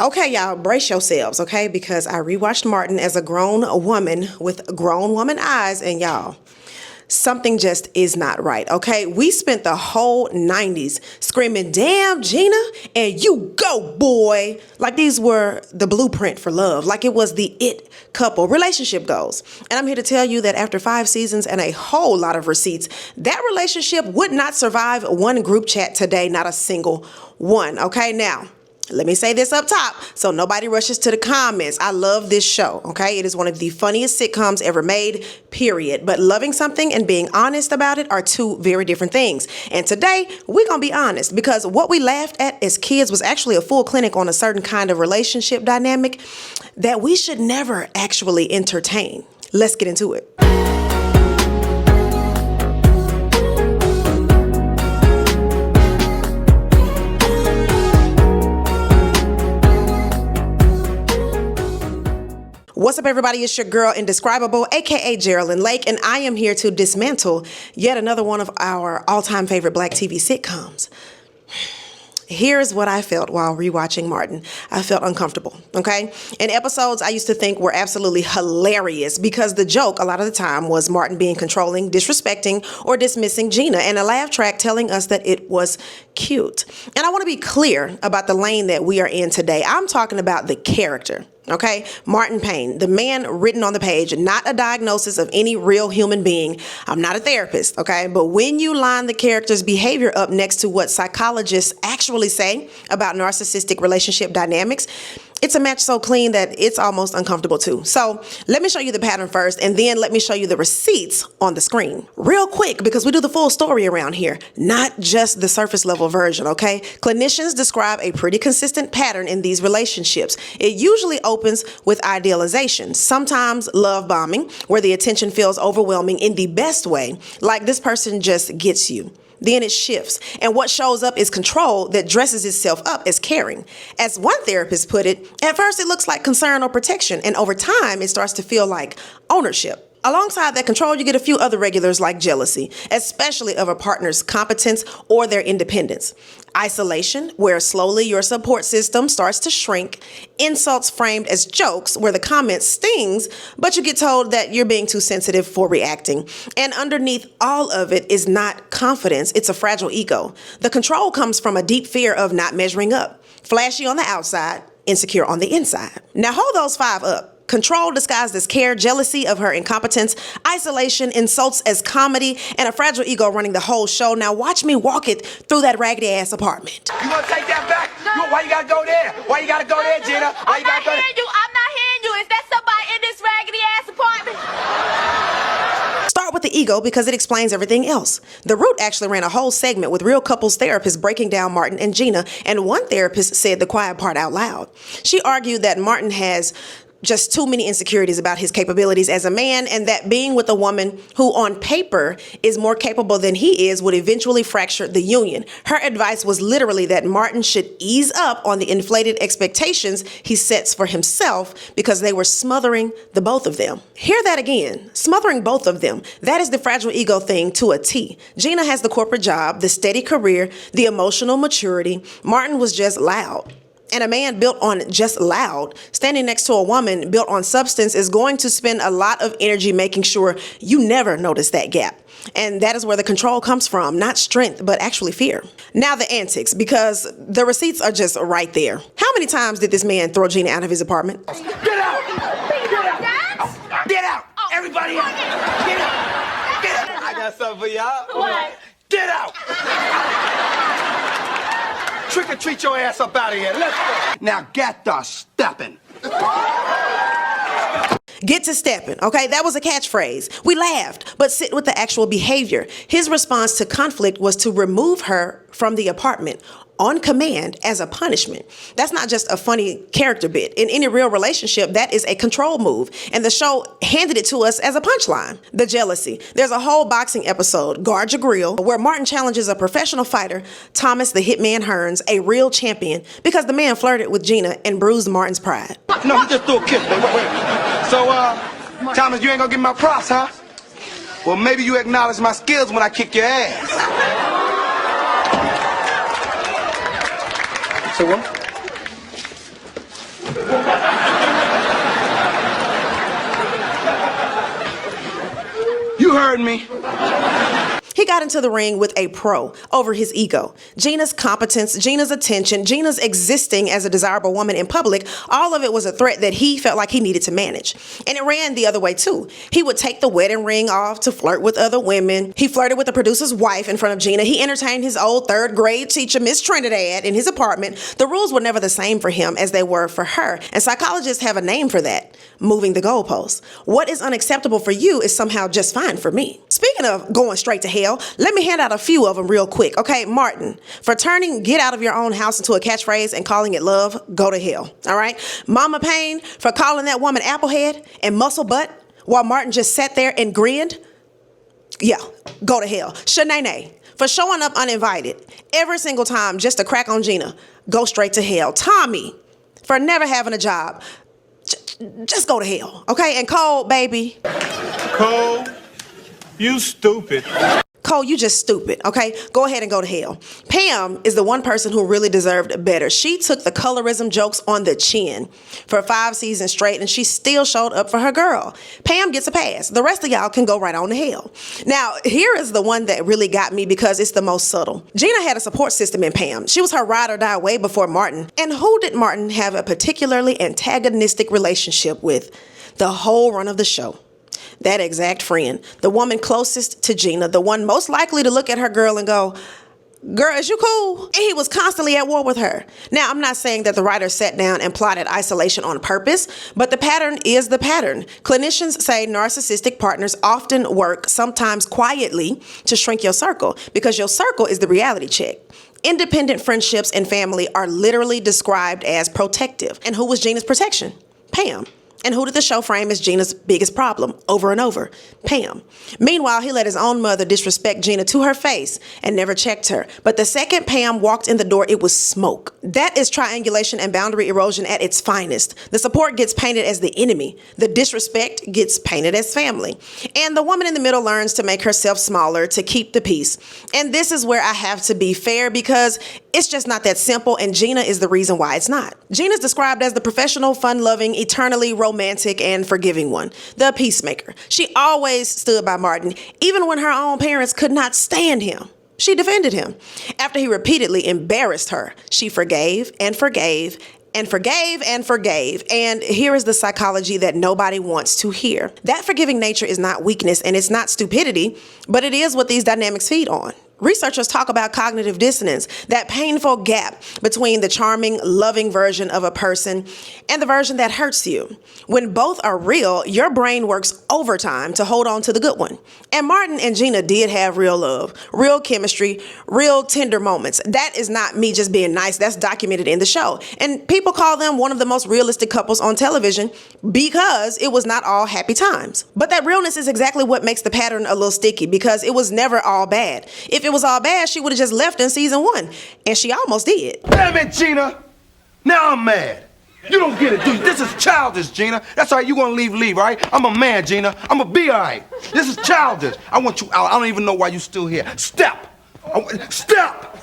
Okay, y'all, brace yourselves, okay? Because I rewatched Martin as a grown woman with grown woman eyes, and y'all, something just is not right, okay? We spent the whole 90s screaming, damn, Gina, and you go, boy. Like these were the blueprint for love, like it was the it couple relationship goals. And I'm here to tell you that after 5 seasons and a whole lot of receipts, that relationship would not survive one group chat today, not a single one, okay? Now, let me say this up top so nobody rushes to the comments. I love this show, okay? It is one of the funniest sitcoms ever made, period. But loving something and being honest about it are two very different things. And today, we're going to be honest because what we laughed at as kids was actually a full clinic on a certain kind of relationship dynamic that we should never actually entertain. Let's get into it. What's up, everybody? It's your girl, Indescribable, aka Geraldine Lake, and I am here to dismantle yet another one of our all-time favorite Black TV sitcoms. Here's what I felt while rewatching Martin. I felt uncomfortable, okay? In episodes I used to think were absolutely hilarious because the joke a lot of the time was Martin being controlling, disrespecting, or dismissing Gina, and a laugh track telling us that it was cute. And I want to be clear about the lane that we are in today. I'm talking about the character. Okay, Martin Payne, the man written on the page, not a diagnosis of any real human being. I'm not a therapist, okay? But when you line the character's behavior up next to what psychologists actually say about narcissistic relationship dynamics, it's a match so clean that it's almost uncomfortable too. So let me show you the pattern first, and then let me show you the receipts on the screen. Real quick, because we do the full story around here, not just the surface level version, okay? Clinicians describe a pretty consistent pattern in these relationships. It usually opens with idealization, sometimes love bombing, where the attention feels overwhelming in the best way, like this person just gets you. Then it shifts, and what shows up is control that dresses itself up as caring. As one therapist put it, at first it looks like concern or protection, and over time it starts to feel like ownership. Alongside that control, you get a few other regulars like jealousy, especially of a partner's competence or their independence. Isolation, where slowly your support system starts to shrink. Insults framed as jokes, where the comment stings, but you get told that you're being too sensitive for reacting. And underneath all of it is not confidence, it's a fragile ego. The control comes from a deep fear of not measuring up. Flashy on the outside, insecure on the inside. Now hold those 5 up. Control disguised as care, jealousy of her incompetence, isolation, insults as comedy, and a fragile ego running the whole show. Now watch me walk it through that raggedy ass apartment. You gonna take that back? No. Why you gotta go there? Why you gotta go there, Gina? I'm not hearing you. I'm not hearing you. Is that somebody in this raggedy ass apartment? Start with the ego because it explains everything else. The Root actually ran a whole segment with real couples therapists breaking down Martin and Gina, and one therapist said the quiet part out loud. She argued that Martin has just too many insecurities about his capabilities as a man, and that being with a woman who on paper is more capable than he is would eventually fracture the union. Her advice was literally that Martin should ease up on the inflated expectations he sets for himself because they were smothering the both of them. Hear that again, smothering both of them. That is the fragile ego thing to a T. Gina has the corporate job, the steady career, the emotional maturity. Martin was just loud. And a man built on just loud, standing next to a woman built on substance, is going to spend a lot of energy making sure you never notice that gap. And that is where the control comes from, not strength, but actually fear. Now the antics, because the receipts are just right there. How many times did this man throw Gina out of his apartment? Get out! Get out! Get out! Everybody out! Get out! Get out! I got something for y'all. What? Get out! Trick or treat your ass up out of here. Let's go. Now get the stepping. Get to stepping, okay? That was a catchphrase. We laughed, but sit with the actual behavior. His response to conflict was to remove her from the apartment on command as a punishment. That's not just a funny character bit. In any real relationship, that is a control move, and the show handed it to us as a punchline. The jealousy. There's a whole boxing episode, Guard Your Grill, where Martin challenges a professional fighter, Thomas the Hitman Hearns, a real champion, because the man flirted with Gina and bruised Martin's pride. No, he just threw a kiss, baby. Wait. So, Thomas, you ain't gonna give me my props, huh? Well, maybe you acknowledge my skills when I kick your ass. So what? You heard me. He got into the ring with a pro over his ego. Gina's competence, Gina's attention, Gina's existing as a desirable woman in public, all of it was a threat that he felt like he needed to manage. And it ran the other way too. He would take the wedding ring off to flirt with other women. He flirted with the producer's wife in front of Gina. He entertained his old third grade teacher, Miss Trinidad, in his apartment. The rules were never the same for him as they were for her. And psychologists have a name for that: moving the goalposts. What is unacceptable for you is somehow just fine for me. Speaking of going straight to hell, let me hand out a few of them real quick. Okay, Martin, for turning get out of your own house into a catchphrase and calling it love, go to hell. All right? Mama Payne, for calling that woman Applehead and Muscle Butt while Martin just sat there and grinned, yeah, go to hell. Shanae, for showing up uninvited every single time just to crack on Gina, go straight to hell. Tommy, for never having a job, just go to hell. Okay, and Cole, baby. Cole, you stupid. Cole, you just stupid, okay? Go ahead and go to hell. Pam is the one person who really deserved better. She took the colorism jokes on the chin for 5 seasons straight, and she still showed up for her girl. Pam gets a pass. The rest of y'all can go right on to hell. Now, here is the one that really got me because it's the most subtle. Gina had a support system in Pam. She was her ride or die way before Martin. And who did Martin have a particularly antagonistic relationship with the whole run of the show? That exact friend, the woman closest to Gina, the one most likely to look at her girl and go, girl, is you cool? And he was constantly at war with her. Now, I'm not saying that the writer sat down and plotted isolation on purpose, but the pattern is the pattern. Clinicians say narcissistic partners often work, sometimes quietly, to shrink your circle because your circle is the reality check. Independent friendships and family are literally described as protective. And who was Gina's protection? Pam. And who did the show frame as Gina's biggest problem over and over? Pam. Meanwhile, he let his own mother disrespect Gina to her face and never checked her. But the second Pam walked in the door, it was smoke. That is triangulation and boundary erosion at its finest. The support gets painted as the enemy. The disrespect gets painted as family. And the woman in the middle learns to make herself smaller to keep the peace. And this is where I have to be fair because it's just not that simple, and Gina is the reason why it's not. Gina's described as the professional, fun-loving, eternally romantic, and forgiving one, the peacemaker. She always stood by Martin, even when her own parents could not stand him. She defended him. After he repeatedly embarrassed her, she forgave and forgave and forgave and forgave. And here is the psychology that nobody wants to hear. That forgiving nature is not weakness and it's not stupidity, but it is what these dynamics feed on. Researchers talk about cognitive dissonance, that painful gap between the charming, loving version of a person and the version that hurts you. When both are real, your brain works overtime to hold on to the good one. And Martin and Gina did have real love, real chemistry, real tender moments. That is not me just being nice. That's documented in the show. And people call them one of the most realistic couples on television because it was not all happy times. But that realness is exactly what makes the pattern a little sticky because it was never all bad. If it was all bad, she would have just left in season 1. And she almost did. Damn it, Gina! Now I'm mad. You don't get it, do you? This is childish, Gina. That's all right, you gonna leave, all right? I'm a man, Gina. I'm gonna be all right. This is childish. I want you out. I don't even know why you still here. Step! Step!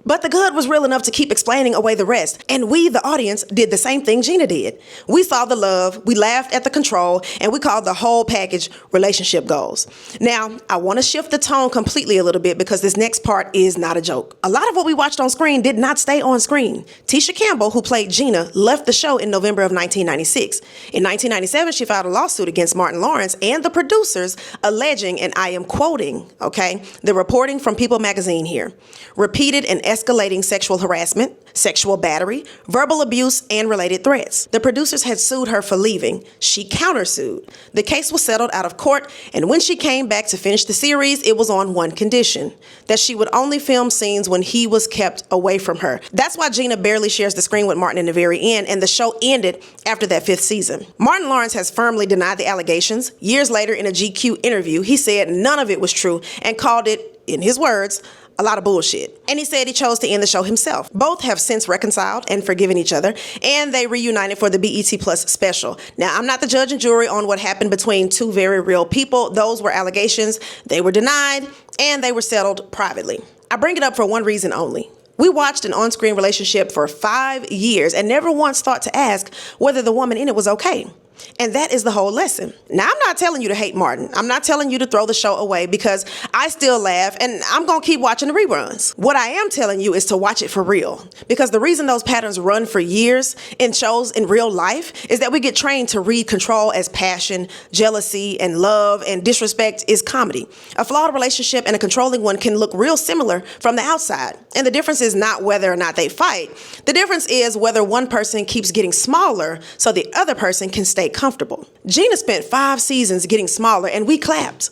But the good was real enough to keep explaining away the rest. And we, the audience, did the same thing Gina did. We saw the love, we laughed at the control, and we called the whole package relationship goals. Now, I want to shift the tone completely a little bit because this next part is not a joke. A lot of what we watched on screen did not stay on screen. Tisha Campbell, who played Gina, left the show in November of 1996. In 1997, she filed a lawsuit against Martin Lawrence and the producers, alleging, and I am quoting, okay, the reporting from People magazine here, repeated and escalating sexual harassment, sexual battery, verbal abuse, and related threats. The producers had sued her for leaving. She countersued. The case was settled out of court, and when she came back to finish the series, it was on one condition, that she would only film scenes when he was kept away from her. That's why Gina barely shares the screen with Martin in the very end, and the show ended after that 5th season. Martin Lawrence has firmly denied the allegations. Years later, in a GQ interview, he said none of it was true and called it, in his words, a lot of bullshit. And he said he chose to end the show himself. Both have since reconciled and forgiven each other, and they reunited for the BET Plus special. Now, I'm not the judge and jury on what happened between two very real people. Those were allegations. They were denied, and they were settled privately. I bring it up for one reason only. We watched an on-screen relationship for 5 years and never once thought to ask whether the woman in it was okay. And that is the whole lesson. Now, I'm not telling you to hate Martin. I'm not telling you to throw the show away because I still laugh and I'm going to keep watching the reruns. What I am telling you is to watch it for real. Because the reason those patterns run for years in shows in real life is that we get trained to read control as passion, jealousy, and love, and disrespect is comedy. A flawed relationship and a controlling one can look real similar from the outside. And the difference is not whether or not they fight. The difference is whether one person keeps getting smaller so the other person can stay comfortable. Gina spent 5 seasons getting smaller and we clapped.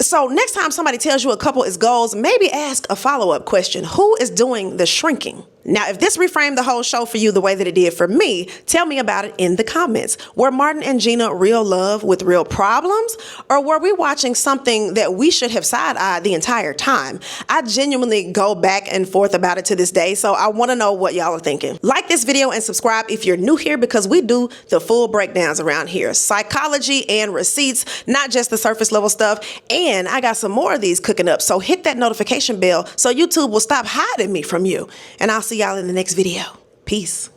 So next time somebody tells you a couple is goals, maybe ask a follow-up question. Who is doing the shrinking? Now, if this reframed the whole show for you the way that it did for me, tell me about it in the comments. Were Martin and Gina real love with real problems? Or were we watching something that we should have side-eyed the entire time? I genuinely go back and forth about it to this day, so I want to know what y'all are thinking. Like this video and subscribe if you're new here because we do the full breakdowns around here. Psychology and receipts, not just the surface level stuff. And I got some more of these cooking up, so hit that notification bell so YouTube will stop hiding me from you. And I'll see y'all in the next video. Peace.